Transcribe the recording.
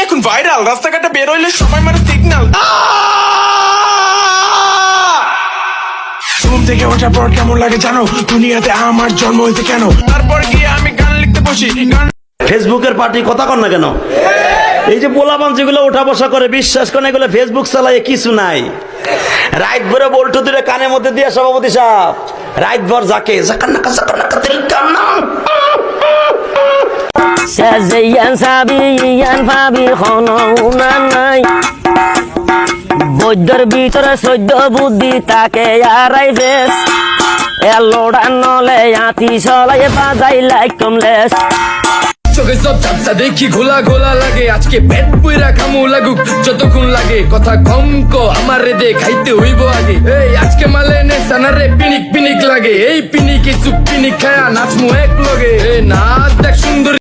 এখন ভাইরাল, রাস্তাঘাটে বের হইলে সময় মানে সিগন্যাল। ঘুম থেকে ওঠার পর কেমন লাগে জানো, দুনিয়াতে আমার জন্ম হয়েছে কেন, তারপর গিয়ে আমি গান লিখতে বসি। গান ফেসবুকের পার্টি কথা কন না কেন? এই যে পোলাপান যেগুলো ওঠা বসা করে, বিশ্বাস করেন এগুলো ফেসবুক চালায় কিছু নাই। রাত ভরে বল্টু দূরে কানের মধ্যে দিয়ে সভাপতি সাহেব রাত ভর যাকে বৈদ্যর ভিতরে সদ্য বুদ্ধি তাকে আরাই বেশ এলোড়া নলে আতি চলাই বাজাই লাইক কমলেস। চোখে সব চাপসা দেখি ঘোলা ঘোলা লাগে, আজকে পেট পুইরা খামু লাগুক যতক্ষণ লাগে, কথা কম কো আমার রে খাইতে হইব আগে। এই আজকে মালে নে সানারে পিনিক পিনিক লাগে, এই পিনিকে চুপ পিনিক খায়া নাচমু এক লগে। নাচ দেখ সুন্দর